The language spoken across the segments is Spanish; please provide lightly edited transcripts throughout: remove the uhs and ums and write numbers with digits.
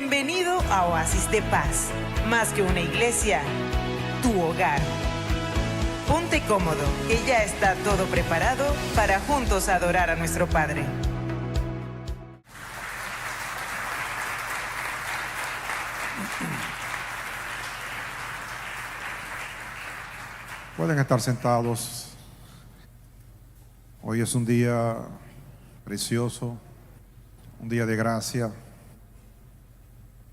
Bienvenido a Oasis de Paz, más que una iglesia, tu hogar. Ponte cómodo, que ya está todo preparado para juntos adorar a nuestro Padre. Pueden estar sentados. Hoy es un día precioso, un día de gracia,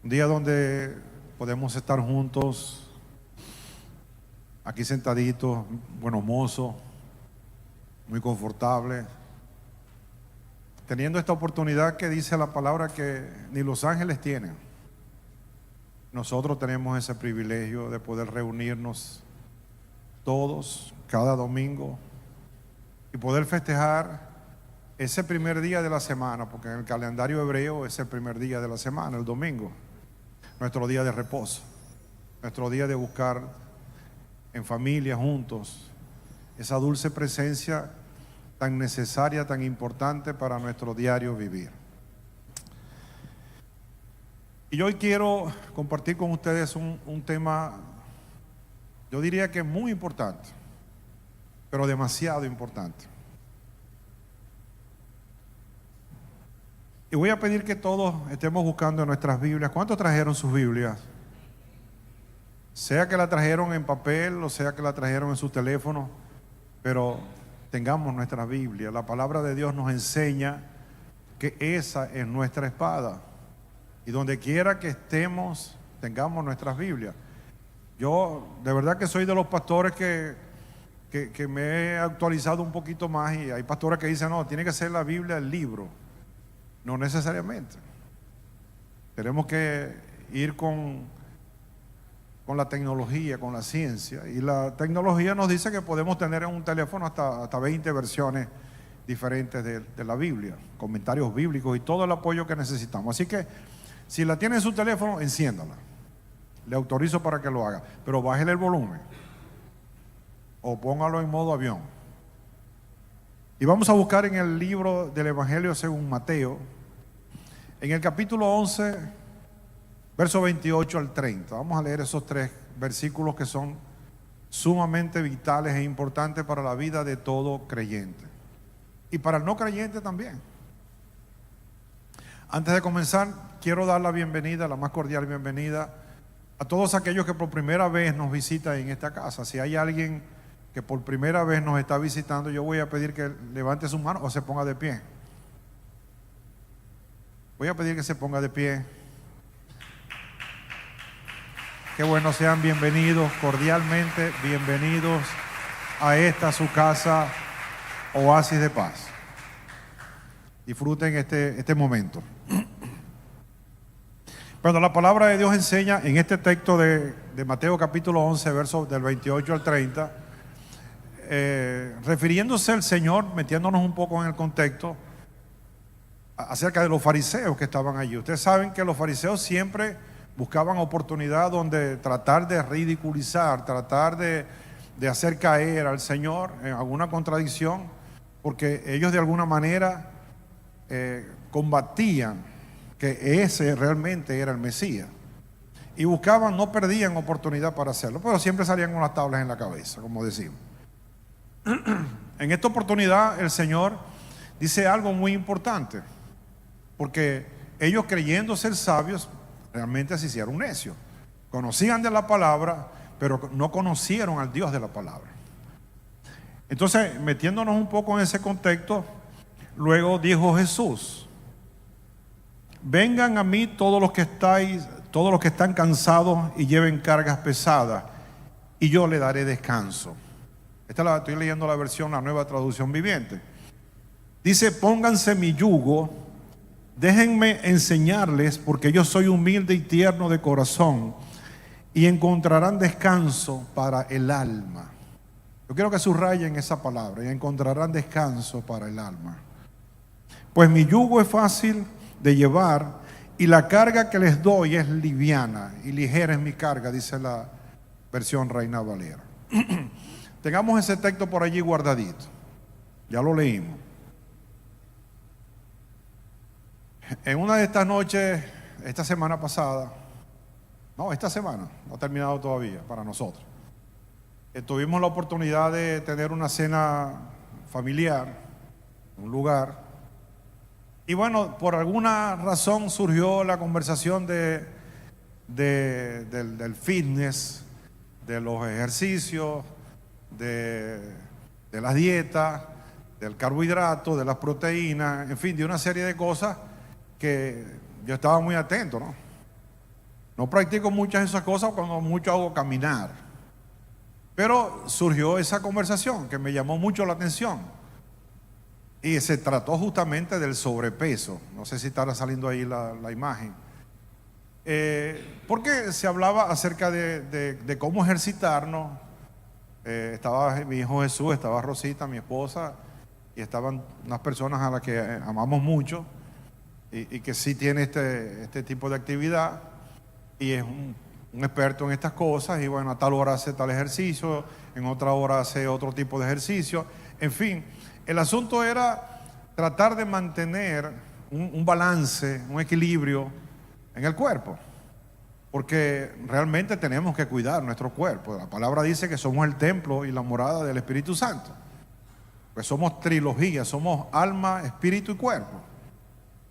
un día donde podemos estar juntos, aquí sentaditos, buenos mozos, muy confortable, teniendo esta oportunidad que dice la palabra que ni los ángeles tienen. Nosotros tenemos ese privilegio de poder reunirnos todos, cada domingo, y poder festejar ese primer día de la semana, porque en el calendario hebreo es el primer día de la semana, el domingo, nuestro día de reposo, nuestro día de buscar en familia, juntos, esa dulce presencia tan necesaria, tan importante para nuestro diario vivir. Y hoy quiero compartir con ustedes un tema, yo diría que muy importante, pero demasiado importante. Y voy a pedir que todos estemos buscando en nuestras Biblias. ¿Cuántos trajeron sus Biblias? Sea que la trajeron en papel o sea que la trajeron en su teléfono, pero tengamos nuestra Biblia. La palabra de Dios nos enseña que esa es nuestra espada. Y donde quiera que estemos, tengamos nuestras Biblias. Yo de verdad que soy de los pastores que me he actualizado un poquito más, y hay pastores que dicen, no, tiene que ser la Biblia el libro. No necesariamente. Tenemos que ir con la tecnología, con la ciencia. Y la tecnología nos dice que podemos tener en un teléfono hasta 20 versiones diferentes de la Biblia, comentarios bíblicos y todo el apoyo que necesitamos. Así que si la tiene en su teléfono, enciéndala. Le autorizo para que lo haga, pero bájele el volumen o póngalo en modo avión. Y vamos a buscar en el libro del Evangelio según Mateo, en el capítulo 11, verso 28 al 30. Vamos a leer esos tres versículos que son sumamente vitales e importantes para la vida de todo creyente y para el no creyente también. Antes de comenzar, quiero dar la bienvenida, la más cordial bienvenida a todos aquellos que por primera vez nos visitan en esta casa. Si hay alguien que por primera vez nos está visitando, yo voy a pedir que levante su mano o se ponga de pie. Voy a pedir que se ponga de pie. Qué bueno, sean bienvenidos, cordialmente bienvenidos a esta su casa, Oasis de Paz. Disfruten este momento. Cuando la palabra de Dios enseña en este texto de Mateo capítulo 11, versos del 28 al 30, refiriéndose al Señor, metiéndonos un poco en el contexto, acerca de los fariseos que estaban allí. Ustedes saben que los fariseos siempre buscaban oportunidad donde tratar de ridiculizar, tratar de hacer caer al Señor en alguna contradicción, porque ellos de alguna manera combatían que ese realmente era el Mesías. Y buscaban, no perdían oportunidad para hacerlo, pero siempre salían con las tablas en la cabeza, como decimos. En esta oportunidad el Señor dice algo muy importante, porque ellos, creyendo ser sabios, realmente se hicieron necios. Conocían de la palabra, pero no conocieron al Dios de la palabra. Entonces, metiéndonos un poco en ese contexto, luego dijo Jesús: vengan a mí todos los que están cansados y lleven cargas pesadas, y yo le daré descanso. Estoy leyendo la versión, la Nueva Traducción Viviente. Dice: pónganse mi yugo, déjenme enseñarles, porque yo soy humilde y tierno de corazón, y encontrarán descanso para el alma. Yo quiero que subrayen esa palabra: y encontrarán descanso para el alma. Pues mi yugo es fácil de llevar, y la carga que les doy es liviana, y ligera es mi carga, dice la versión Reina Valera. Tengamos ese texto por allí guardadito. Ya lo leímos. En una de estas noches esta semana pasada, no, esta semana, no ha terminado todavía para nosotros. Tuvimos la oportunidad de tener una cena familiar, en un lugar. Y bueno, por alguna razón surgió la conversación del fitness, de los ejercicios, de las dietas, del carbohidrato, de las proteínas, en fin, de una serie de cosas que yo estaba muy atento, ¿no? No practico muchas de esas cosas, cuando mucho hago caminar. Pero surgió esa conversación que me llamó mucho la atención. Y se trató justamente del sobrepeso. No sé si estará saliendo ahí la imagen. Porque se hablaba acerca de cómo ejercitarnos. Estaba mi hijo Jesús, estaba Rosita, mi esposa, y estaban unas personas a las que amamos mucho y que sí tiene este tipo de actividad y es un experto en estas cosas. Y bueno, a tal hora hace tal ejercicio, en otra hora hace otro tipo de ejercicio. En fin, el asunto era tratar de mantener un balance, un equilibrio en el cuerpo, porque realmente tenemos que cuidar nuestro cuerpo. La palabra dice que somos el templo y la morada del Espíritu Santo. Pues somos trilogía, somos alma, espíritu y cuerpo.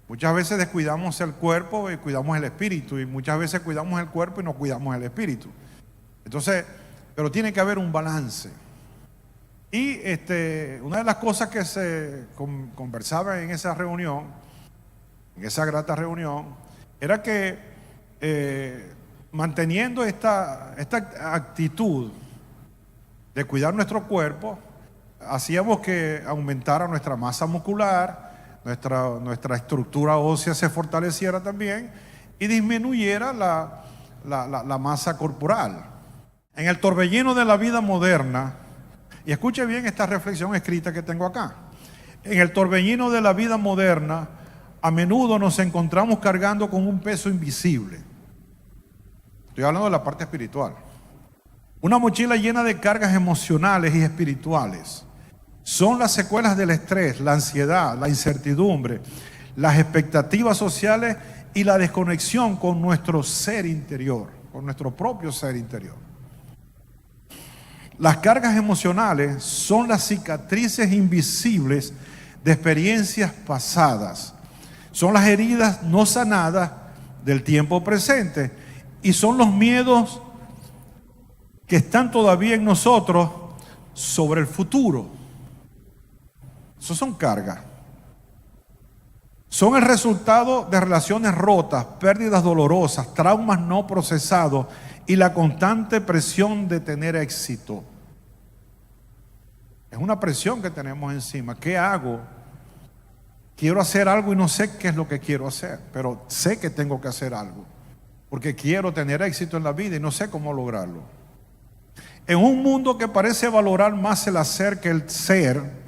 Muchas veces descuidamos el cuerpo y cuidamos el espíritu, y muchas veces cuidamos el cuerpo y no cuidamos el espíritu. Entonces, pero tiene que haber un balance. Y una de las cosas que se conversaba en esa reunión, en esa grata reunión, era que manteniendo esta actitud de cuidar nuestro cuerpo, hacíamos que aumentara nuestra masa muscular, nuestra estructura ósea se fortaleciera también y disminuyera la masa corporal. En el torbellino de la vida moderna, y escuche bien esta reflexión escrita que tengo acá, en el torbellino de la vida moderna, a menudo nos encontramos cargando con un peso invisible. Estoy hablando de la parte espiritual. Una mochila llena de cargas emocionales y espirituales. Son las secuelas del estrés, la ansiedad, la incertidumbre, las expectativas sociales y la desconexión con nuestro ser interior, con nuestro propio ser interior. Las cargas emocionales son las cicatrices invisibles de experiencias pasadas. Son las heridas no sanadas del tiempo presente y son los miedos que están todavía en nosotros sobre el futuro. Eso son cargas. Son el resultado de relaciones rotas, pérdidas dolorosas, traumas no procesados y la constante presión de tener éxito. Es una presión que tenemos encima. ¿Qué hago? Quiero hacer algo y no sé qué es lo que quiero hacer, pero sé que tengo que hacer algo, porque quiero tener éxito en la vida y no sé cómo lograrlo. En un mundo que parece valorar más el hacer que el ser,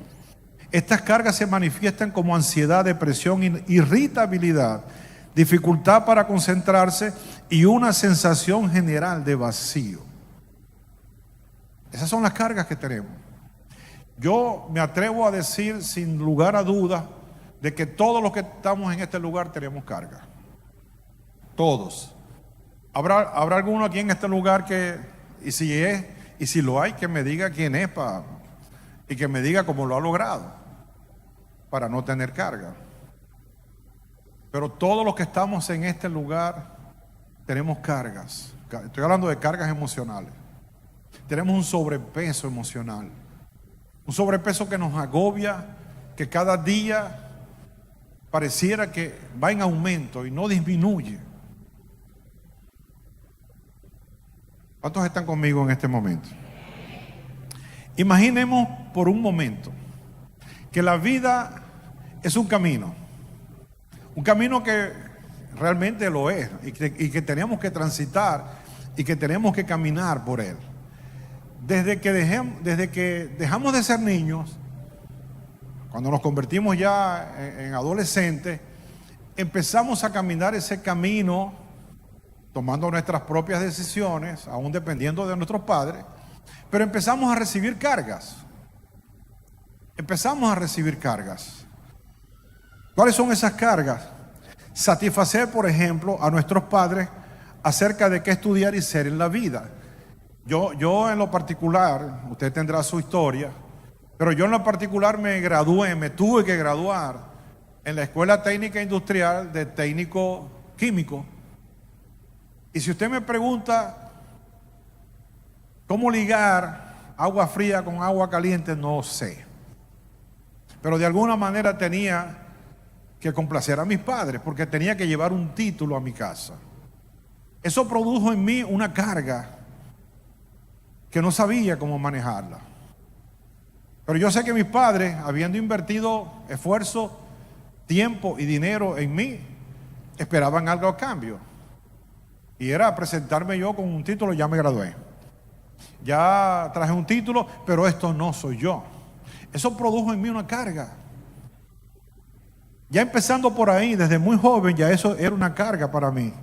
estas cargas se manifiestan como ansiedad, depresión, irritabilidad, dificultad para concentrarse y una sensación general de vacío. Esas son las cargas que tenemos. Yo me atrevo a decir sin lugar a dudas de que todos los que estamos en este lugar tenemos cargas. Todos. ¿Habrá alguno aquí en este lugar y si lo hay, que me diga quién es y que me diga cómo lo ha logrado para no tener carga? Pero todos los que estamos en este lugar tenemos cargas. Estoy hablando de cargas emocionales. Tenemos un sobrepeso emocional. Un sobrepeso que nos agobia, que cada día pareciera que va en aumento y no disminuye. ¿Cuántos están conmigo en este momento? Imaginemos por un momento que la vida es un camino que realmente lo es y que tenemos que transitar y que tenemos que caminar por él. Desde que dejamos de ser niños, cuando nos convertimos ya en adolescentes, empezamos a caminar ese camino tomando nuestras propias decisiones, aún dependiendo de nuestros padres, pero empezamos a recibir cargas. ¿Cuáles son esas cargas? satisfacer, por ejemplo, a nuestros padres acerca de qué estudiar y ser en la vida. Yo en lo particular, usted tendrá su historia, pero yo en lo particular me tuve que graduar en la Escuela Técnica Industrial de técnico químico. Y si usted me pregunta cómo ligar agua fría con agua caliente, no sé. Pero de alguna manera tenía que complacer a mis padres porque tenía que llevar un título a mi casa. Eso produjo en mí una carga que no sabía cómo manejarla. Pero yo sé que mis padres, habiendo invertido esfuerzo, tiempo y dinero en mí, esperaban algo a cambio. Y era presentarme yo con un título. Ya me gradué, ya traje un título, pero esto no soy yo. Eso produjo en mí una carga. Ya empezando por ahí, desde muy joven, ya eso era una carga para mí.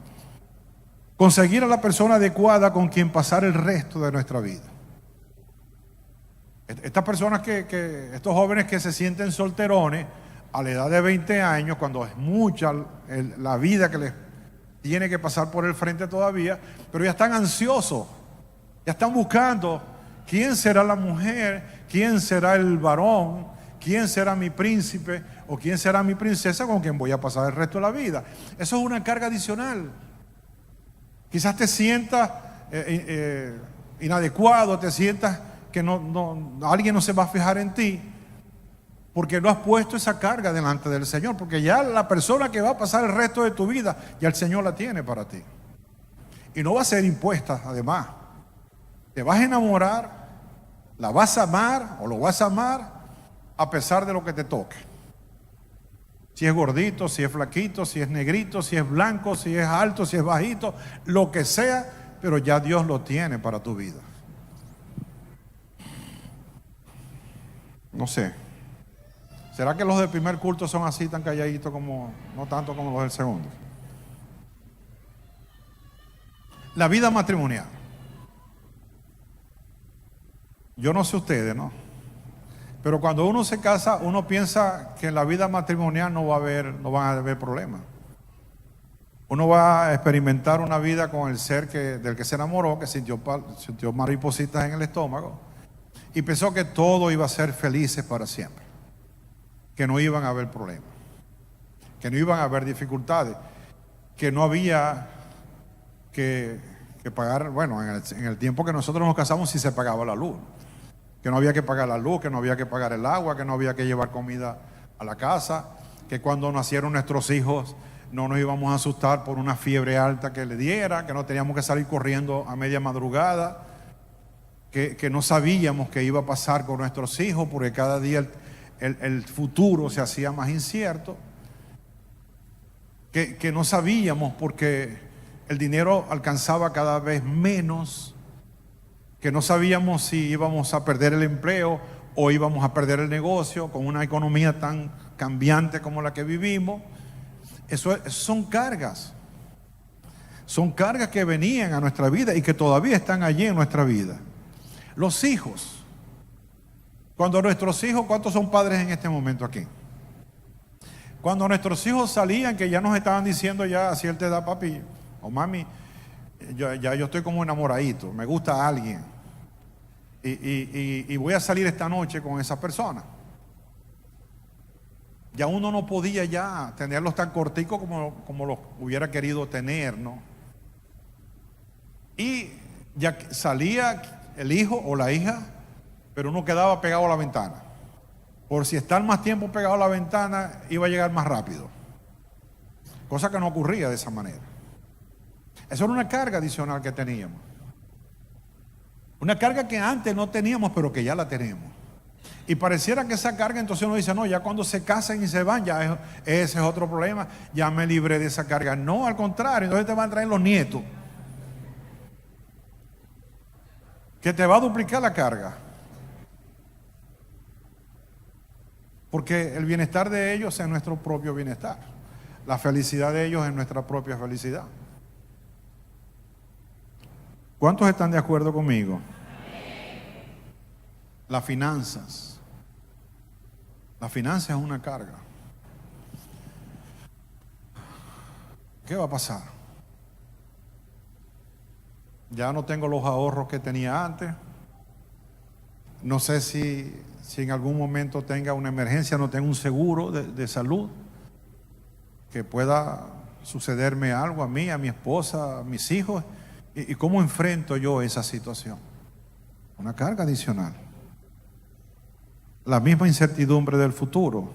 Conseguir a la persona adecuada con quien pasar el resto de nuestra vida. Estas personas estos jóvenes que se sienten solterones a la edad de 20 años, cuando es mucha la vida que les tiene que pasar por el frente todavía, pero ya están ansiosos, ya están buscando quién será la mujer, quién será el varón, quién será mi príncipe o quién será mi princesa con quien voy a pasar el resto de la vida. Eso es una carga adicional. Quizás te sientas inadecuado, te sientas que alguien no se va a fijar en ti porque no has puesto esa carga delante del Señor, porque ya la persona que va a pasar el resto de tu vida, ya el Señor la tiene para ti. Y no va a ser impuesta, además. Te vas a enamorar, la vas a amar o lo vas a amar a pesar de lo que te toque. Si es gordito, si es flaquito, si es negrito, si es blanco, si es alto, si es bajito, lo que sea, pero ya Dios lo tiene para tu vida. No sé. ¿Será que los del primer culto son así tan calladitos como, no tanto como los del segundo? La vida matrimonial. Yo no sé ustedes, ¿no? Pero cuando uno se casa, uno piensa que en la vida matrimonial no van a haber problemas. Uno va a experimentar una vida con el ser del que se enamoró, que sintió maripositas en el estómago, y pensó que todo iba a ser felices para siempre, que no iban a haber problemas, que no iban a haber dificultades, que no había que pagar, bueno, en el tiempo que nosotros nos casamos sí se pagaba la luz, que no había que pagar la luz, que no había que pagar el agua, que no había que llevar comida a la casa, que cuando nacieron nuestros hijos no nos íbamos a asustar por una fiebre alta que le diera, que no teníamos que salir corriendo a media madrugada, que no sabíamos qué iba a pasar con nuestros hijos, porque cada día el futuro se hacía más incierto, que no sabíamos porque el dinero alcanzaba cada vez menos, que no sabíamos si íbamos a perder el empleo o íbamos a perder el negocio con una economía tan cambiante como la que vivimos. Eso son cargas que venían a nuestra vida y que todavía están allí en nuestra vida. Los hijos. Cuando nuestros hijos, ¿cuántos son padres en este momento aquí? Cuando nuestros hijos salían, que ya nos estaban diciendo ya a cierta edad, papi o mami, yo estoy como enamoradito, me gusta alguien y voy a salir esta noche con esa persona. Ya uno no podía ya tenerlos tan corticos como los hubiera querido tener, ¿no? Y ya salía el hijo o la hija, pero uno quedaba pegado a la ventana. Por si estar más tiempo pegado a la ventana, iba a llegar más rápido. Cosa que no ocurría de esa manera. Eso era una carga adicional que teníamos. Una carga que antes no teníamos, pero que ya la tenemos. Y pareciera que esa carga, entonces uno dice, no, ya cuando se casan y se van, ya ese es otro problema, ya me libré de esa carga. No, al contrario, entonces te van a traer los nietos, que te va a duplicar la carga. Porque el bienestar de ellos es nuestro propio bienestar. La felicidad de ellos es nuestra propia felicidad. ¿Cuántos están de acuerdo conmigo? Las finanzas. La finanza es una carga. ¿qué va a pasar? Ya no tengo los ahorros que tenía antes. No sé si en algún momento tenga una emergencia, no tengo un seguro de salud, que pueda sucederme algo a mí, a mi esposa, a mis hijos. ¿Y cómo enfrento yo esa situación? Una carga adicional. La misma incertidumbre del futuro,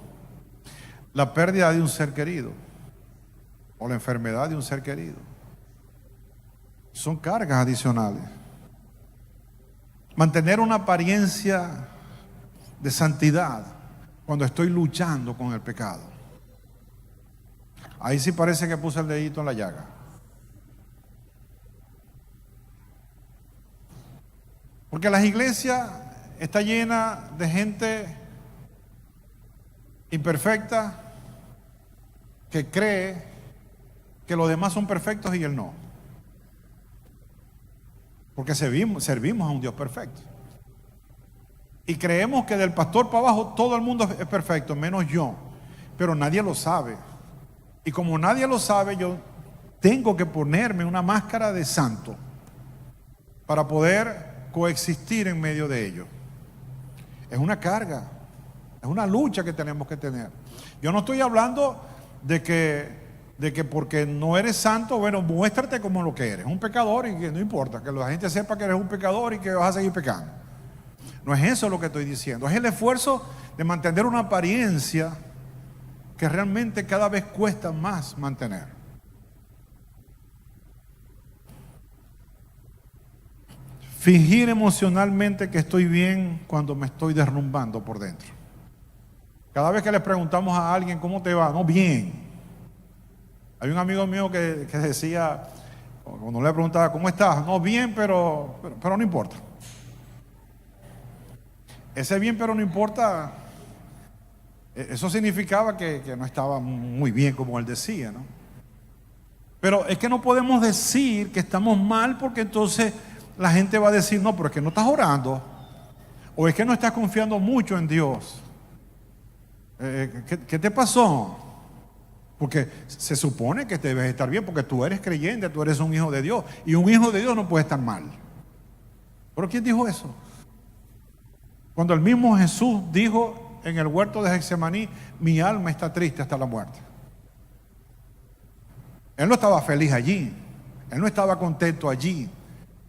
la pérdida de un ser querido o la enfermedad de un ser querido. Son cargas adicionales. Mantener una apariencia de santidad cuando estoy luchando con el pecado. Ahí sí parece que puse el dedito en la llaga. Porque las iglesias están llenas de gente imperfecta que cree que los demás son perfectos y él no. Porque servimos a un Dios perfecto. Y creemos que del pastor para abajo todo el mundo es perfecto, menos yo. Pero nadie lo sabe. Y como nadie lo sabe, yo tengo que ponerme una máscara de santo para poder coexistir en medio de ellos. Es una carga, es una lucha que tenemos que tener. Yo no estoy hablando de que porque no eres santo, bueno, muéstrate como lo que eres, un pecador, y que no importa, que la gente sepa que eres un pecador y que vas a seguir pecando. No es eso lo que estoy diciendo, es el esfuerzo de mantener una apariencia que realmente cada vez cuesta más mantener. Fingir emocionalmente que estoy bien cuando me estoy derrumbando por dentro. Cada vez que le preguntamos a alguien cómo te va, no, bien. Hay un amigo mío que decía, cuando le preguntaba cómo estás, no, bien, pero no importa. Ese bien pero no importa, eso significaba que no estaba muy bien como él decía, ¿no? Pero es que no podemos decir que estamos mal, porque entonces la gente va a decir, no, pero es que no estás orando, o es que no estás confiando mucho en Dios. ¿Qué te pasó? Porque se supone que debes estar bien, porque tú eres creyente, tú eres un hijo de Dios, y un hijo de Dios no puede estar mal. ¿Pero quién dijo eso? Cuando el mismo Jesús dijo en el huerto de Getsemaní, mi alma está triste hasta la muerte. Él no estaba feliz allí, él no estaba contento allí,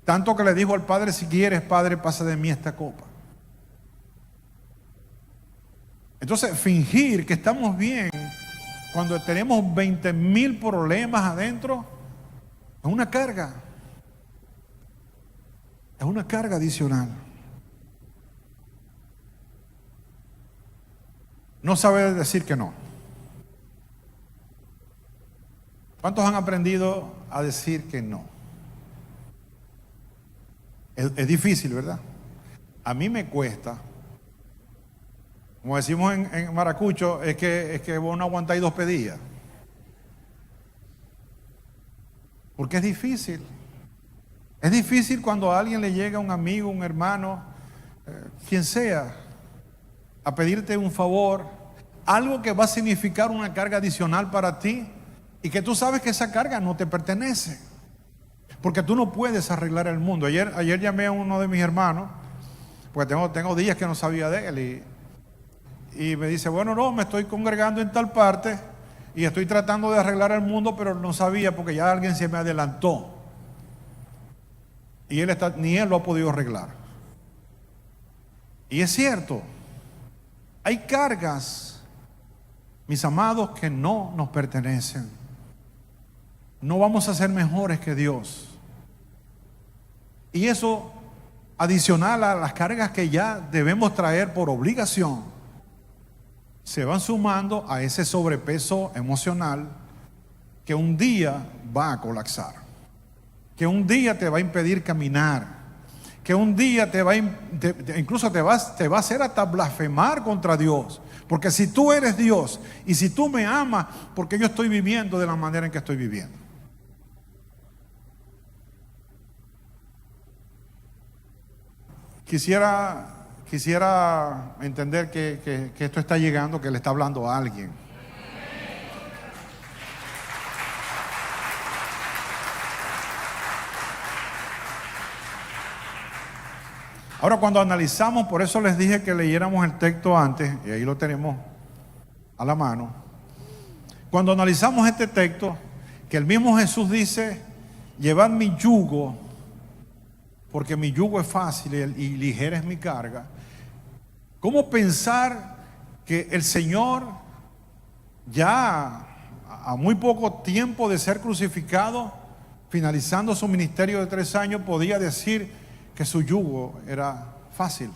tanto que le dijo al Padre, si quieres, Padre, pasa de mí esta copa. Entonces, fingir que estamos bien cuando tenemos 20,000 problemas adentro es una carga. Es una carga adicional. No saber decir que no. ¿Cuántos han aprendido a decir que no? Es difícil, ¿verdad? A mí me cuesta. Como decimos en maracucho, es que vos no aguantáis 2 pedidas. Porque es difícil. Es difícil cuando a alguien le llega, un amigo, un hermano, quien sea, a pedirte un favor, algo que va a significar una carga adicional para ti, y que tú sabes que esa carga no te pertenece, porque tú no puedes arreglar el mundo. Ayer llamé a uno de mis hermanos, porque tengo días que no sabía de él, y me dice, bueno, no, me estoy congregando en tal parte y estoy tratando de arreglar el mundo, pero no sabía porque ya alguien se me adelantó y ni él lo ha podido arreglar. Y es cierto, hay cargas, mis amados, que no nos pertenecen. No vamos a ser mejores que Dios. Y eso, adicional a las cargas que ya debemos traer por obligación, se van sumando a ese sobrepeso emocional que un día va a colapsar, que un día te va a impedir caminar, que un día incluso te va a hacer hasta blasfemar contra Dios. Porque si tú eres Dios y si tú me amas, ¿por qué yo estoy viviendo de la manera en que estoy viviendo? Quisiera entender que esto está llegando, que le está hablando a alguien. Ahora, cuando analizamos, por eso les dije que leyéramos el texto antes, y ahí lo tenemos a la mano. Cuando analizamos este texto, que el mismo Jesús dice, llevad mi yugo, porque mi yugo es fácil y ligera es mi carga. ¿Cómo pensar que el Señor, ya a muy poco tiempo de ser crucificado, finalizando su ministerio de 3 años, podía decir que su yugo era fácil?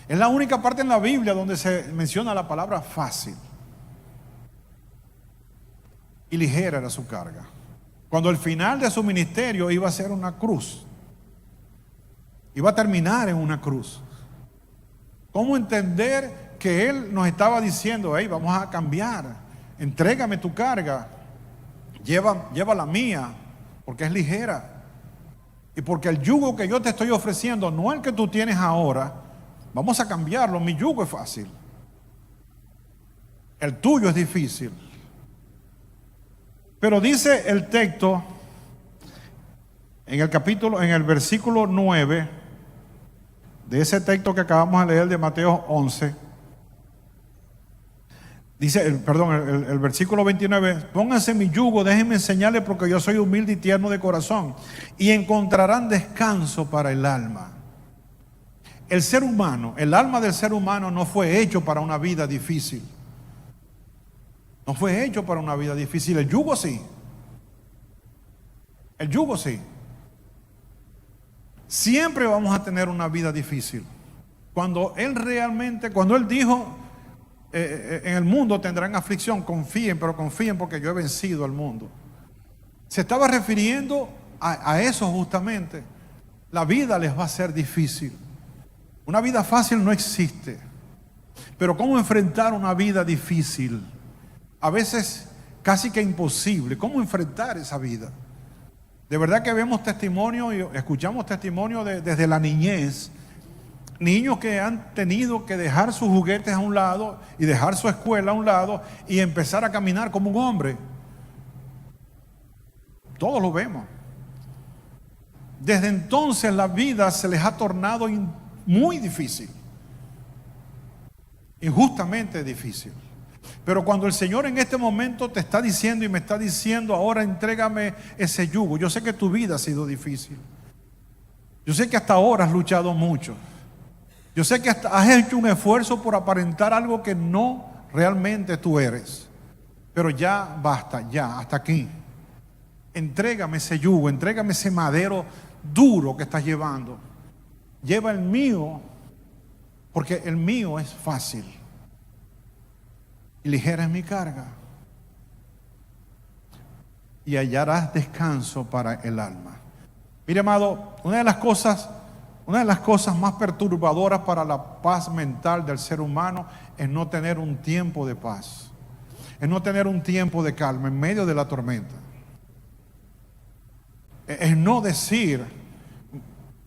Es la única parte en la Biblia donde se menciona la palabra fácil. Y ligera era su carga. Cuando el final de su ministerio iba a ser una cruz, iba a terminar en una cruz. ¿Cómo entender que Él nos estaba diciendo, hey, vamos a cambiar, entrégame tu carga, lleva la mía, porque es ligera? Y porque el yugo que yo te estoy ofreciendo no es el que tú tienes ahora, vamos a cambiarlo. Mi yugo es fácil, el tuyo es difícil. Pero dice el texto en el versículo 9 de ese texto que acabamos de leer de Mateo 11, dice, el versículo 29, pónganse mi yugo, déjenme enseñarles, porque yo soy humilde y tierno de corazón, y encontrarán descanso para el alma. El ser humano, el alma del ser humano no fue hecho para una vida difícil. No fue hecho para una vida difícil. El yugo sí. El yugo sí. Siempre vamos a tener una vida difícil. Cuando Él dijo, en el mundo tendrán aflicción, confíen, pero confíen porque yo he vencido al mundo. Se estaba refiriendo a eso justamente. La vida les va a ser difícil. Una vida fácil no existe. Pero ¿cómo enfrentar una vida difícil? A veces casi que imposible. ¿Cómo enfrentar esa vida? De verdad que vemos testimonio y escuchamos testimonio desde la niñez. Niños que han tenido que dejar sus juguetes a un lado y dejar su escuela a un lado y empezar a caminar como un hombre. Todos lo vemos. Desde entonces la vida se les ha tornado muy difícil. Injustamente difícil. Pero cuando el Señor en este momento te está diciendo y me está diciendo, ahora entrégame ese yugo. Yo sé que tu vida ha sido difícil. Yo sé que hasta ahora has luchado mucho. Yo sé que hasta has hecho un esfuerzo por aparentar algo que no realmente tú eres. Pero ya basta, ya, hasta aquí. Entrégame ese yugo, entrégame ese madero duro que estás llevando. Lleva el mío, porque el mío es fácil. Y ligera es mi carga. Y hallarás descanso para el alma. Mire, amado, una de las cosas más perturbadoras para la paz mental del ser humano es no tener un tiempo de paz. Es no tener un tiempo de calma en medio de la tormenta. Es no decir,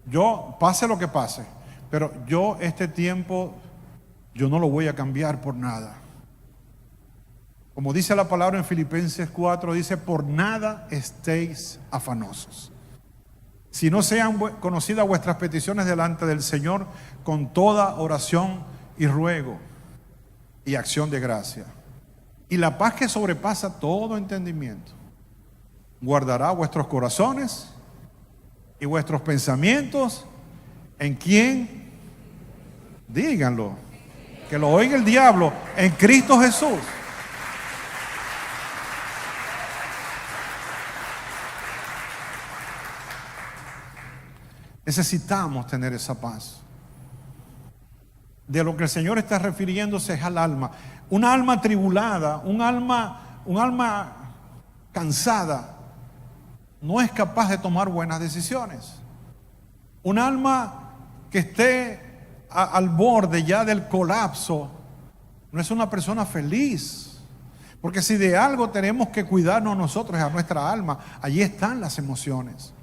yo pase lo que pase, pero yo este tiempo, yo no lo voy a cambiar por nada. Como dice la palabra en Filipenses 4, dice, por nada estéis afanosos. Si no sean conocidas vuestras peticiones delante del Señor con toda oración y ruego y acción de gracia. Y la paz que sobrepasa todo entendimiento guardará vuestros corazones y vuestros pensamientos. ¿En quién? Díganlo. Que lo oiga el diablo. En Cristo Jesús. Necesitamos tener esa paz. De lo que el Señor está refiriéndose es al alma. Una alma tribulada, un alma cansada, no es capaz de tomar buenas decisiones. Un alma que esté al borde ya del colapso, no es una persona feliz. Porque si de algo tenemos que cuidarnos nosotros es a nuestra alma. Allí están las emociones.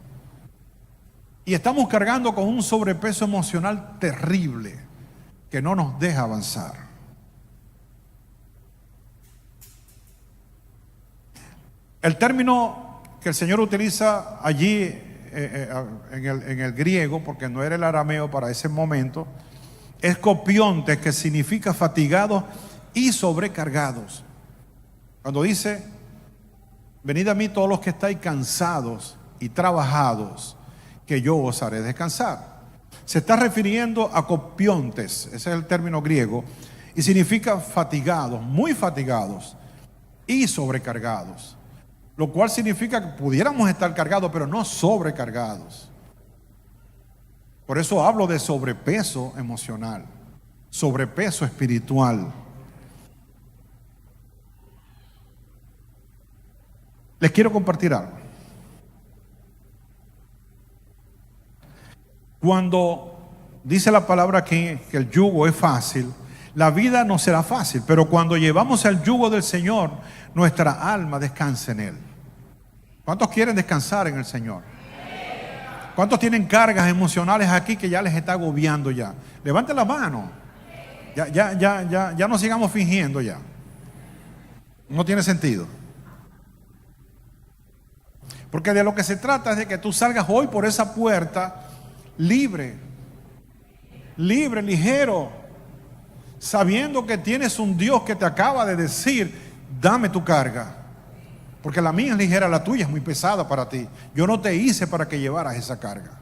Y estamos cargando con un sobrepeso emocional terrible que no nos deja avanzar. El término que el Señor utiliza allí en el griego, porque no era el arameo para ese momento, es copiontes, que significa fatigados y sobrecargados. Cuando dice, venid a mí todos los que estáis cansados y trabajados, que yo os haré descansar. Se está refiriendo a copiontes, ese es el término griego, y significa fatigados, muy fatigados y sobrecargados. Lo cual significa que pudiéramos estar cargados, pero no sobrecargados. Por eso hablo de sobrepeso emocional, sobrepeso espiritual. Les quiero compartir algo. Cuando dice la palabra aquí que el yugo es fácil, la vida no será fácil, pero cuando llevamos el yugo del Señor, nuestra alma descansa en Él. ¿Cuántos quieren descansar en el Señor? ¿Cuántos tienen cargas emocionales aquí que ya les está agobiando ya? Levanten la mano. Ya no sigamos fingiendo ya. No tiene sentido. Porque de lo que se trata es de que tú salgas hoy por esa puerta libre, ligero, sabiendo que tienes un Dios que te acaba de decir, dame tu carga. Porque la mía es ligera, la tuya es muy pesada para ti. Yo no te hice para que llevaras esa carga.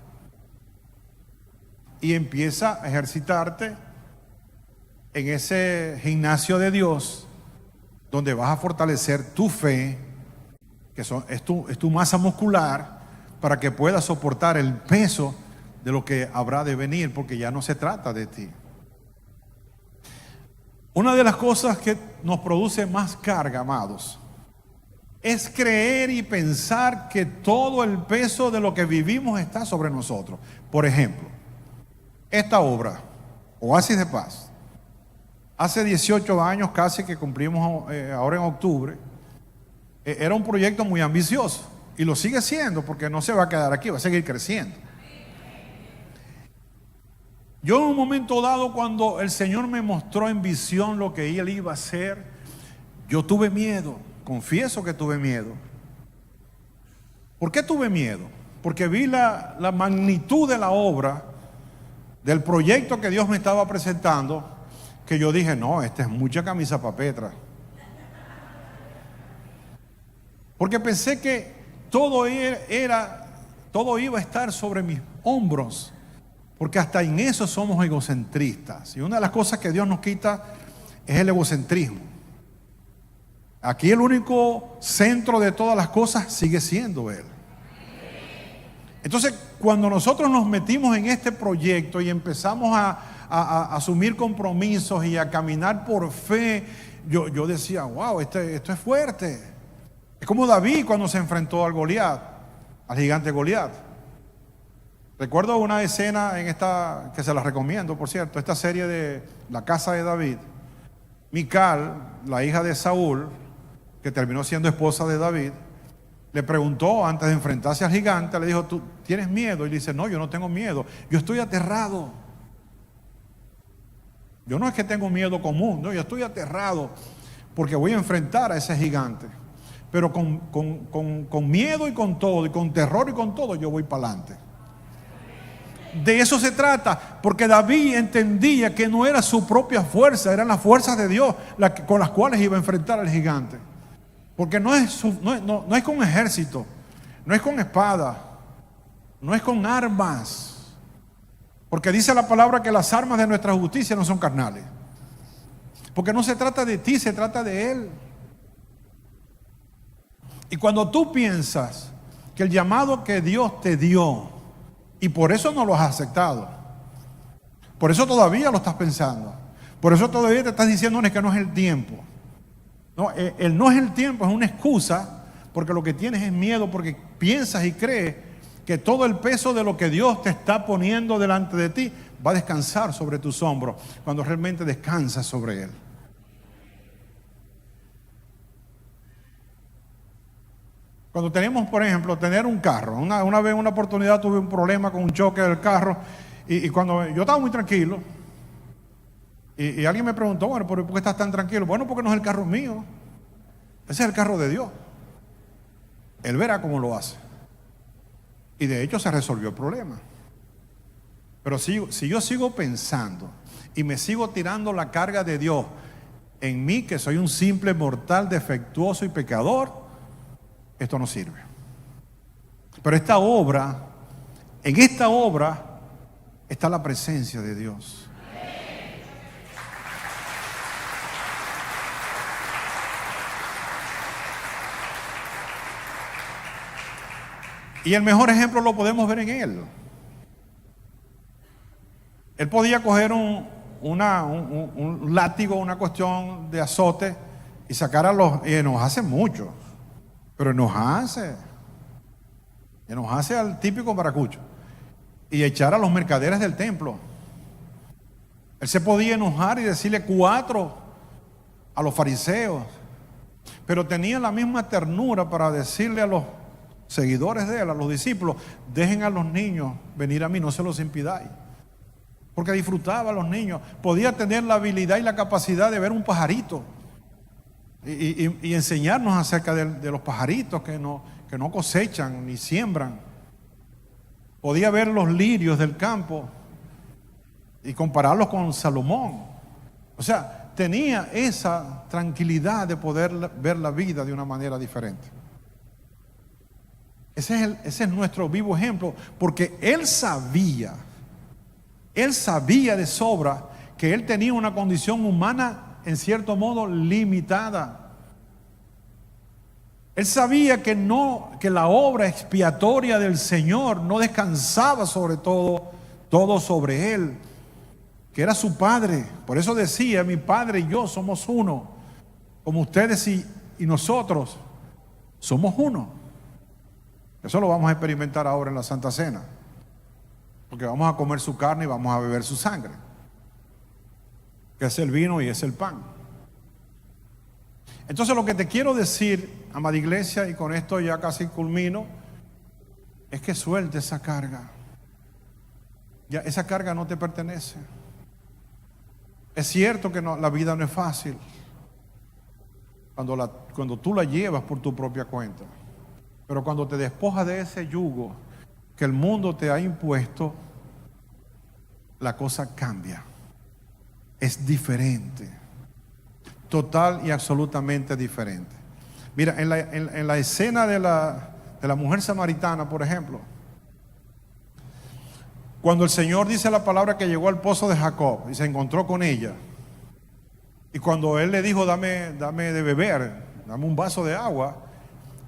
Y empieza a ejercitarte en ese gimnasio de Dios, donde vas a fortalecer tu fe, que es tu masa muscular, para que puedas soportar el peso de lo que habrá de venir, porque ya no se trata de ti. Una de las cosas que nos produce más carga, amados, es creer y pensar que todo el peso de lo que vivimos está sobre nosotros. Por ejemplo, esta obra, Oasis de Paz, hace 18 años casi que cumplimos ahora en octubre, era un proyecto muy ambicioso y lo sigue siendo, porque no se va a quedar aquí, va a seguir creciendo. Yo en un momento dado, cuando el Señor me mostró en visión lo que Él iba a hacer, yo tuve miedo. Confieso que tuve miedo. ¿Por qué tuve miedo? Porque vi la magnitud de la obra, del proyecto que Dios me estaba presentando, que yo dije, no, esta es mucha camisa para Petra. Porque pensé que todo iba a estar sobre mis hombros, porque hasta en eso somos egocentristas. Y una de las cosas que Dios nos quita es el egocentrismo. Aquí el único centro de todas las cosas sigue siendo Él. Entonces, cuando nosotros nos metimos en este proyecto y empezamos a asumir compromisos y a caminar por fe, yo decía, wow, esto es fuerte. Es como David cuando se enfrentó al Goliat, al gigante Goliat. Recuerdo una escena en esta, que se la recomiendo, por cierto, esta serie de La Casa de David. Mical, la hija de Saúl, que terminó siendo esposa de David, le preguntó antes de enfrentarse al gigante, le dijo, ¿tú tienes miedo? Y le dice, no, yo no tengo miedo, yo estoy aterrado. Yo no es que tengo miedo común, no, yo estoy aterrado porque voy a enfrentar a ese gigante. Pero con miedo y con todo, y con terror y con todo, yo voy para adelante. De eso se trata, porque David entendía que no era su propia fuerza, eran las fuerzas de Dios con las cuales iba a enfrentar al gigante. Porque no es con ejército, no es con espada, no es con armas. Porque dice la palabra que las armas de nuestra justicia no son carnales. Porque no se trata de ti, se trata de Él. Y cuando tú piensas que el llamado que Dios te dio, y por eso no lo has aceptado, por eso todavía lo estás pensando, por eso todavía te estás diciendo que no es el tiempo. No, el no es el tiempo es una excusa, porque lo que tienes es miedo, porque piensas y crees que todo el peso de lo que Dios te está poniendo delante de ti va a descansar sobre tus hombros, cuando realmente descansas sobre Él. Cuando tenemos, por ejemplo, tener un carro, una vez, una oportunidad, tuve un problema con un choque del carro, y cuando yo estaba muy tranquilo, y alguien me preguntó, bueno, ¿por qué estás tan tranquilo? Bueno, porque no es el carro mío, ese es el carro de Dios. Él verá cómo lo hace. Y de hecho se resolvió el problema. Pero si yo sigo pensando y me sigo tirando la carga de Dios en mí, que soy un simple mortal defectuoso y pecador, esto no sirve. Pero en esta obra está la presencia de Dios. Y el mejor ejemplo lo podemos ver en Él. Él podía coger un látigo, una cuestión de azote y sacar y enojarse mucho. Pero enojarse al típico maracucho y echar a los mercaderes del templo. Él se podía enojar y decirle 4 a los fariseos, pero tenía la misma ternura para decirle a los seguidores de él, a los discípulos: dejen a los niños venir a mí, no se los impidáis. Porque disfrutaba a los niños, podía tener la habilidad y la capacidad de ver un pajarito y enseñarnos acerca de los pajaritos que no cosechan ni siembran. Podía ver los lirios del campo y compararlos con Salomón. O sea, tenía esa tranquilidad de poder ver la vida de una manera diferente. Ese es nuestro vivo ejemplo, porque él sabía de sobra que él tenía una condición humana en cierto modo limitada. Él sabía que la obra expiatoria del Señor no descansaba sobre todo sobre él, que era su Padre. Por eso decía: mi Padre y yo somos uno, como ustedes y nosotros somos uno. Eso lo vamos a experimentar ahora en la Santa Cena, porque vamos a comer su carne y vamos a beber su sangre, que es el vino y es el pan. Entonces, lo que te quiero decir, amada iglesia, y con esto ya casi culmino, es que suelte esa carga. Ya esa carga no te pertenece. Es cierto que la vida no es fácil cuando tú la llevas por tu propia cuenta, pero cuando te despojas de ese yugo que el mundo te ha impuesto, la cosa cambia. Es diferente, total y absolutamente diferente. Mira, en la escena de la mujer samaritana, por ejemplo, cuando el Señor dice la palabra que llegó al pozo de Jacob y se encontró con ella, y cuando él le dijo: dame de beber, dame un vaso de agua,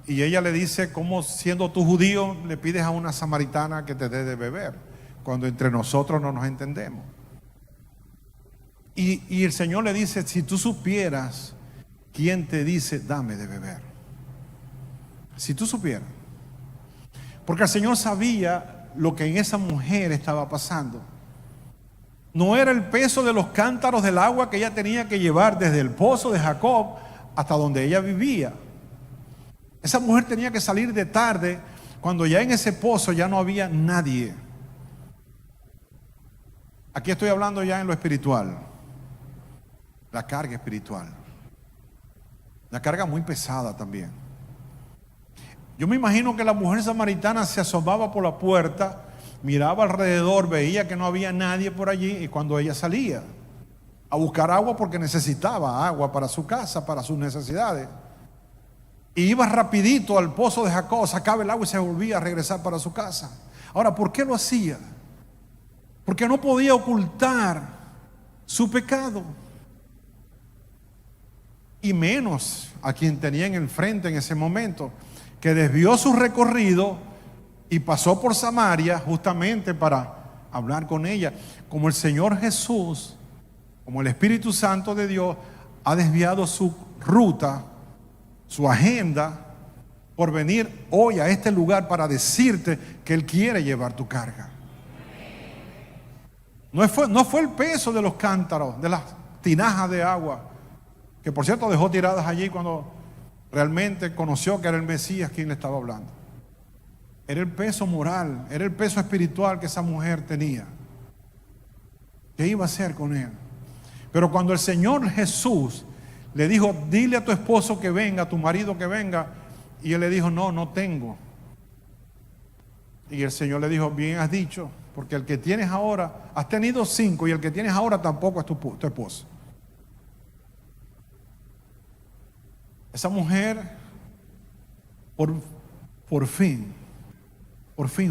y ella le dice: ¿cómo, siendo tú judío, le pides a una samaritana que te dé de beber, cuando entre nosotros no nos entendemos? Y el Señor le dice: si tú supieras quién te dice dame de beber. Si tú supieras. Porque el Señor sabía lo que en esa mujer estaba pasando. No era el peso de los cántaros del agua que ella tenía que llevar desde el pozo de Jacob hasta donde ella vivía. Esa mujer tenía que salir de tarde, cuando ya en ese pozo ya no había nadie. Aquí estoy hablando ya en lo espiritual. La carga espiritual. La carga muy pesada también. Yo me imagino que la mujer samaritana se asomaba por la puerta, miraba alrededor, veía que no había nadie por allí, y cuando ella salía a buscar agua, porque necesitaba agua para su casa, para sus necesidades, y iba rapidito al pozo de Jacob, sacaba el agua y se volvía a regresar para su casa. Ahora, ¿por qué lo hacía? Porque no podía ocultar su pecado, y menos a quien tenía en el frente en ese momento, que desvió su recorrido y pasó por Samaria justamente para hablar con ella. Como el Señor Jesús, como el Espíritu Santo de Dios ha desviado su ruta, su agenda, por venir hoy a este lugar para decirte que Él quiere llevar tu carga. No fue el peso de los cántaros, de las tinajas de agua, que por cierto dejó tiradas allí cuando realmente conoció que era el Mesías quien le estaba hablando. Era el peso moral, era el peso espiritual que esa mujer tenía. ¿Qué iba a hacer con él? Pero cuando el Señor Jesús le dijo: dile a tu esposo que venga, a tu marido que venga, y él le dijo: no tengo. Y el Señor le dijo, bien has dicho, porque el que tienes ahora, has tenido 5 y el que tienes ahora tampoco es tu esposo. Esa mujer por fin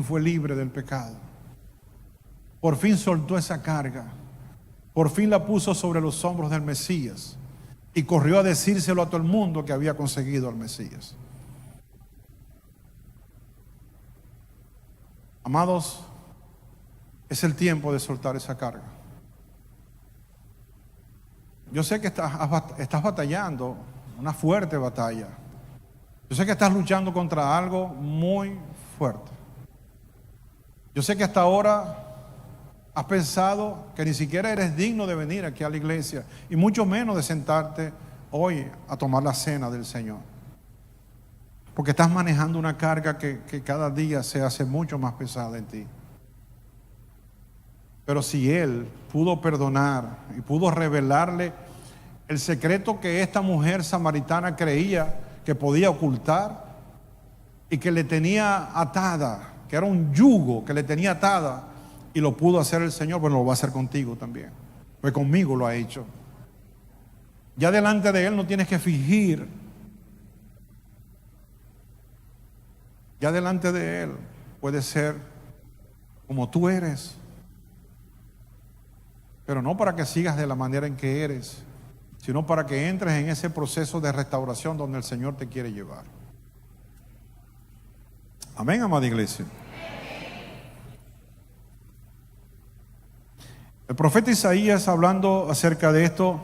fue libre del pecado. Por fin soltó esa carga. Por fin la puso sobre los hombros del Mesías y corrió a decírselo a todo el mundo que había conseguido al Mesías. Amados, es el tiempo de soltar esa carga. Yo sé que estás batallando, una fuerte batalla. Yo sé que estás luchando contra algo muy fuerte. Yo sé que hasta ahora has pensado que ni siquiera eres digno de venir aquí a la iglesia y mucho menos de sentarte hoy a tomar la cena del Señor. Porque estás manejando una carga que cada día se hace mucho más pesada en ti. Pero si Él pudo perdonar y pudo revelarle el secreto que esta mujer samaritana creía que podía ocultar y que le tenía atada, que era un yugo que le tenía atada, y lo pudo hacer el Señor, bueno, lo va a hacer contigo también. Pues conmigo lo ha hecho. Ya delante de Él no tienes que fingir. Ya delante de Él puedes ser como tú eres. Pero no para que sigas de la manera en que eres, sino para que entres en ese proceso de restauración donde el Señor te quiere llevar. Amén, amada iglesia. El profeta Isaías, hablando acerca de esto,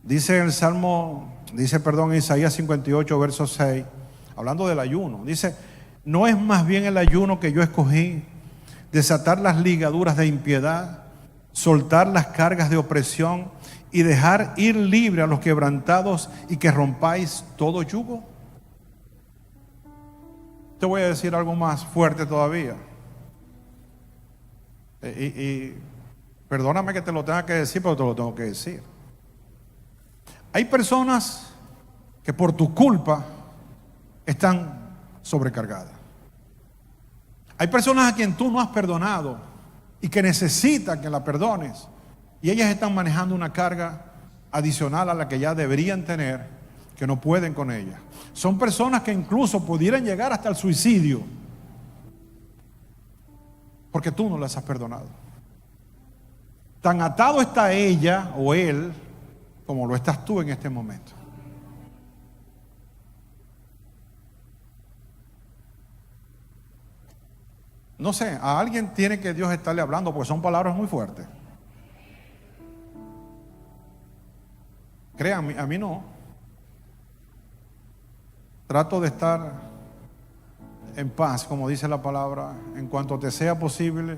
dice en Isaías 58, verso 6, hablando del ayuno, dice: ¿no es más bien el ayuno que yo escogí, desatar las ligaduras de impiedad, soltar las cargas de opresión y dejar ir libre a los quebrantados y que rompáis todo yugo? Te voy a decir algo más fuerte todavía. Y perdóname que te lo tenga que decir, pero te lo tengo que decir. Hay personas que por tu culpa están sobrecargadas. Hay personas a quien tú no has perdonado y que necesitan que la perdones, y ellas están manejando una carga adicional a la que ya deberían tener, que no pueden con ella. Son personas que incluso pudieran llegar hasta el suicidio porque tú no las has perdonado. Tan atado está ella o él como lo estás tú en este momento. No sé, a alguien tiene que Dios estarle hablando, porque son palabras muy fuertes. Créanme, a mí no. Trato de estar en paz, como dice la palabra, en cuanto te sea posible.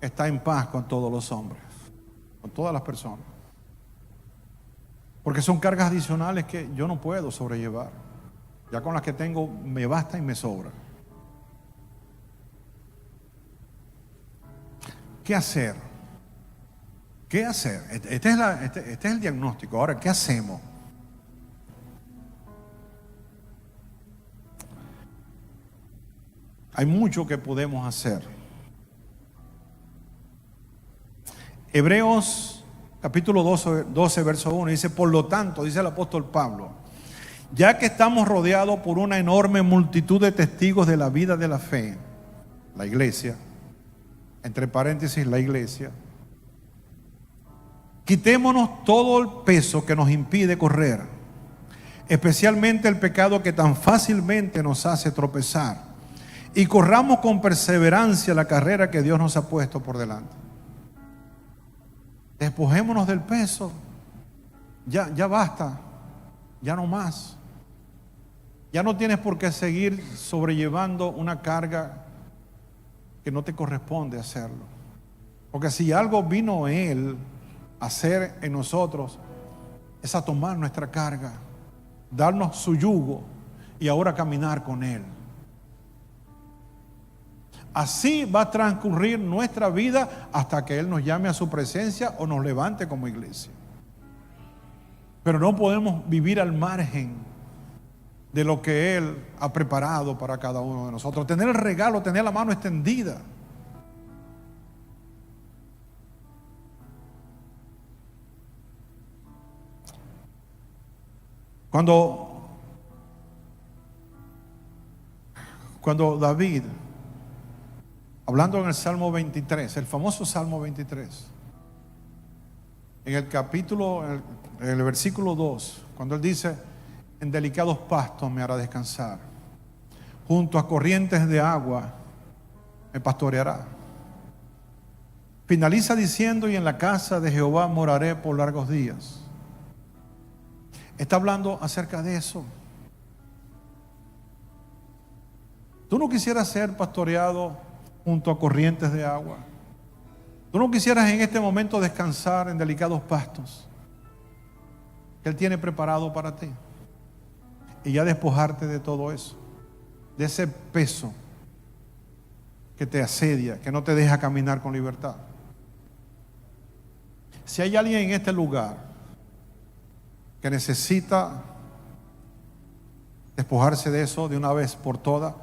Está en paz con todos los hombres, con todas las personas. Porque son cargas adicionales que yo no puedo sobrellevar. Ya con las que tengo me basta y me sobra. ¿Qué hacer? ¿Qué hacer? Este es el diagnóstico. Ahora, ¿qué hacemos? Hay mucho que podemos hacer. Hebreos capítulo 12, verso 1 dice: por lo tanto, dice el apóstol Pablo, ya que estamos rodeados por una enorme multitud de testigos de la vida de la fe, la iglesia, entre paréntesis, la iglesia, quitémonos todo el peso que nos impide correr, especialmente el pecado que tan fácilmente nos hace tropezar, y corramos con perseverancia la carrera que Dios nos ha puesto por delante. Despojémonos del peso. Ya basta. Ya no más. Ya no tienes por qué seguir sobrellevando una carga que no te corresponde hacerlo. Porque si algo vino Él a hacer en nosotros, es a tomar nuestra carga, darnos su yugo y ahora caminar con Él. Así va a transcurrir nuestra vida hasta que Él nos llame a su presencia o nos levante como iglesia. Pero no podemos vivir al margen de lo que Él ha preparado para cada uno de nosotros. Tener el regalo, tener la mano extendida. Cuando David, hablando en el Salmo 23, el famoso Salmo 23, en el capítulo, en el versículo 2, cuando él dice: en delicados pastos me hará descansar, junto a corrientes de agua me pastoreará. Finaliza diciendo: y en la casa de Jehová moraré por largos días. Está hablando acerca de eso. ¿Tú no quisieras ser pastoreado junto a corrientes de agua? ¿Tú no quisieras en este momento descansar en delicados pastos que Él tiene preparado para ti? Y ya despojarte de todo eso, de ese peso que te asedia, que no te deja caminar con libertad. Si hay alguien en este lugar que necesita despojarse de eso de una vez por todas,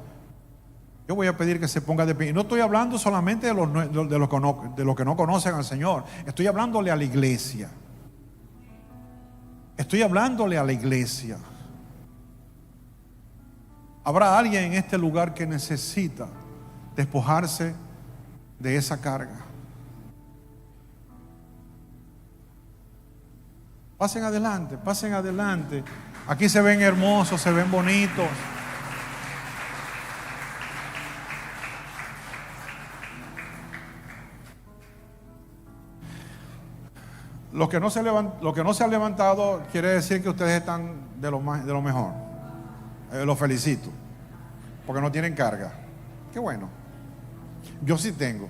yo voy a pedir que se ponga de pie. Y no estoy hablando solamente de los que no conocen al Señor. Estoy hablándole a la iglesia. Estoy hablándole a la iglesia. Habrá alguien en este lugar que necesita despojarse de esa carga. Pasen adelante, pasen adelante. Aquí se ven hermosos, se ven bonitos. Lo que no se ha levantado quiere decir que ustedes están de lo mejor. Los felicito, porque no tienen carga. Qué bueno. Yo sí tengo.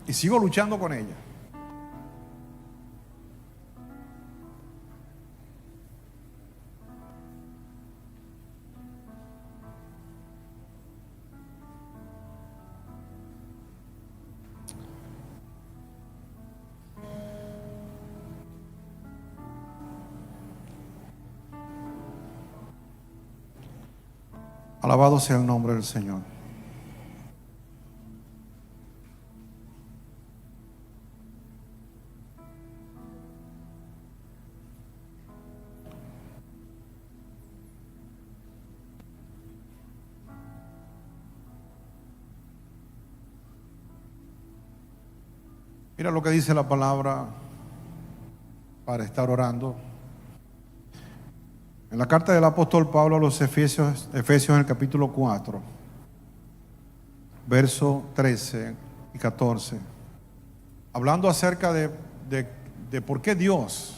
Y sigo luchando con ella. Alabado sea el nombre del Señor. Mira lo que dice la palabra para estar orando. En la carta del apóstol Pablo a los Efesios en el capítulo 4, verso 13 y 14, hablando acerca de por qué Dios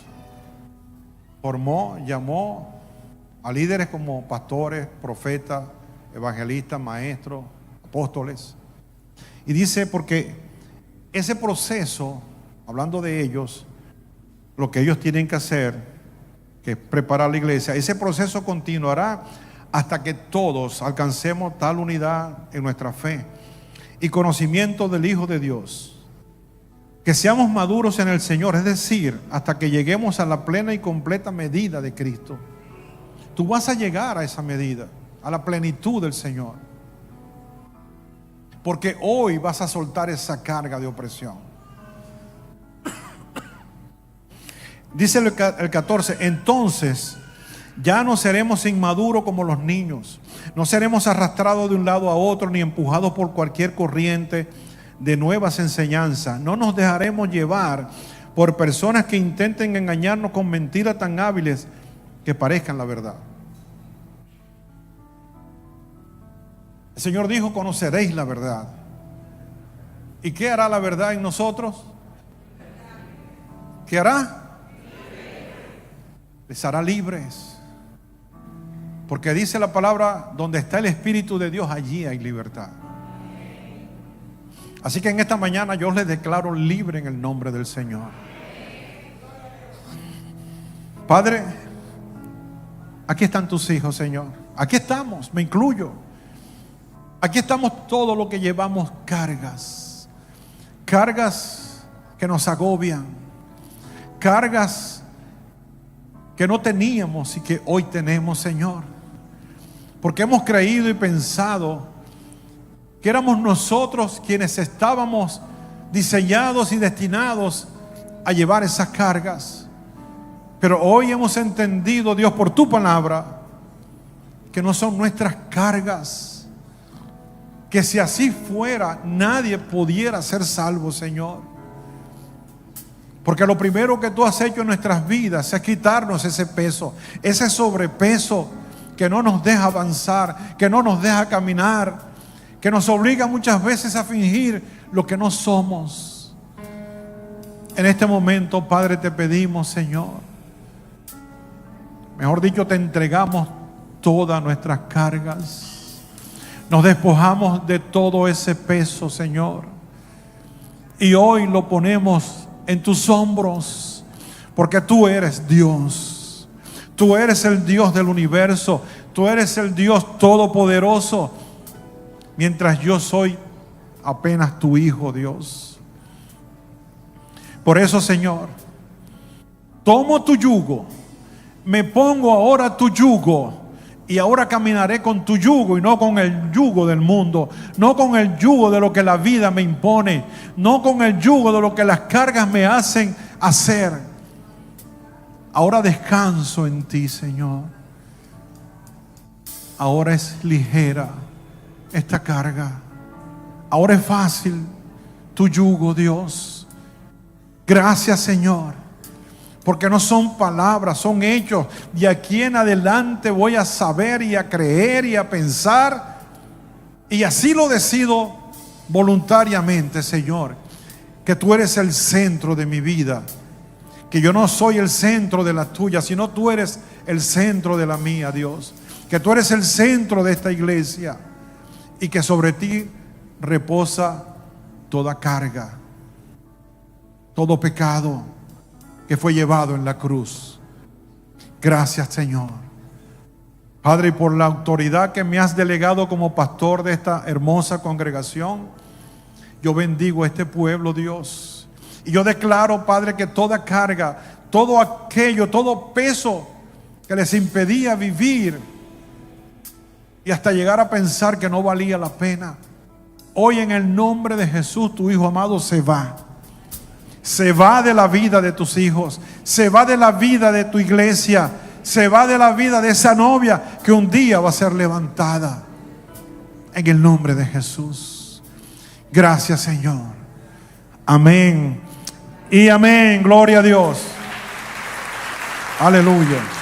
formó, llamó a líderes como pastores, profetas, evangelistas, maestros, apóstoles. Y dice, porque ese proceso, hablando de ellos, lo que ellos tienen que hacer, que es preparar la iglesia, ese proceso continuará hasta que todos alcancemos tal unidad en nuestra fe y conocimiento del Hijo de Dios, que seamos maduros en el Señor, es decir, hasta que lleguemos a la plena y completa medida de Cristo. Tú vas a llegar a esa medida, a la plenitud del Señor, porque hoy vas a soltar esa carga de opresión. Dice el 14, entonces ya no seremos inmaduros como los niños, no seremos arrastrados de un lado a otro ni empujados por cualquier corriente de nuevas enseñanzas. No nos dejaremos llevar por personas que intenten engañarnos con mentiras tan hábiles que parezcan la verdad. El Señor dijo: conoceréis la verdad. ¿Y qué hará la verdad en nosotros? ¿Qué hará? Les hará libres. Porque dice la palabra: donde está el Espíritu de Dios, allí hay libertad. Así que en esta mañana yo les declaro libre en el nombre del Señor. Padre, aquí están tus hijos, Señor. Aquí estamos, me incluyo. Aquí estamos todos los que llevamos cargas. Cargas que nos agobian. Cargas que no teníamos y que hoy tenemos, Señor. Porque hemos creído y pensado que éramos nosotros quienes estábamos diseñados y destinados a llevar esas cargas. Pero hoy hemos entendido, Dios, por tu palabra, que no son nuestras cargas, que si así fuera, nadie pudiera ser salvo, Señor. Porque lo primero que tú has hecho en nuestras vidas es quitarnos ese peso, ese sobrepeso que no nos deja avanzar, que no nos deja caminar, que nos obliga muchas veces a fingir lo que no somos. En este momento, Padre, te pedimos, Señor, mejor dicho, te entregamos todas nuestras cargas. Nos despojamos de todo ese peso, Señor, y hoy lo ponemos en tus hombros, porque tú eres Dios. Tú eres el Dios del universo. Tú eres el Dios todopoderoso, mientras yo soy apenas tu hijo, Dios. Por eso, Señor, tomo tu yugo, me pongo ahora tu yugo, y ahora caminaré con tu yugo y no con el yugo del mundo, no con el yugo de lo que la vida me impone, no con el yugo de lo que las cargas me hacen hacer. Ahora descanso en ti, Señor. Ahora es ligera esta carga. Ahora es fácil tu yugo, Dios. Gracias, Señor. Porque no son palabras, son hechos. De aquí en adelante voy a saber y a creer y a pensar. Y así lo decido voluntariamente, Señor. Que tú eres el centro de mi vida. Que yo no soy el centro de la tuya, sino tú eres el centro de la mía, Dios. Que tú eres el centro de esta iglesia. Y que sobre ti reposa toda carga, todo pecado que fue llevado en la cruz. Gracias, Señor. Padre, por la autoridad que me has delegado como pastor de esta hermosa congregación, yo bendigo a este pueblo, Dios. Y yo declaro, Padre, que toda carga, todo aquello, todo peso que les impedía vivir y hasta llegar a pensar que no valía la pena, hoy en el nombre de Jesús, tu Hijo amado, se va. Se va de la vida de tus hijos, se va de la vida de tu iglesia, se va de la vida de esa novia que un día va a ser levantada. En el nombre de Jesús. Gracias, Señor. Amén y amén. Gloria a Dios. Aleluya.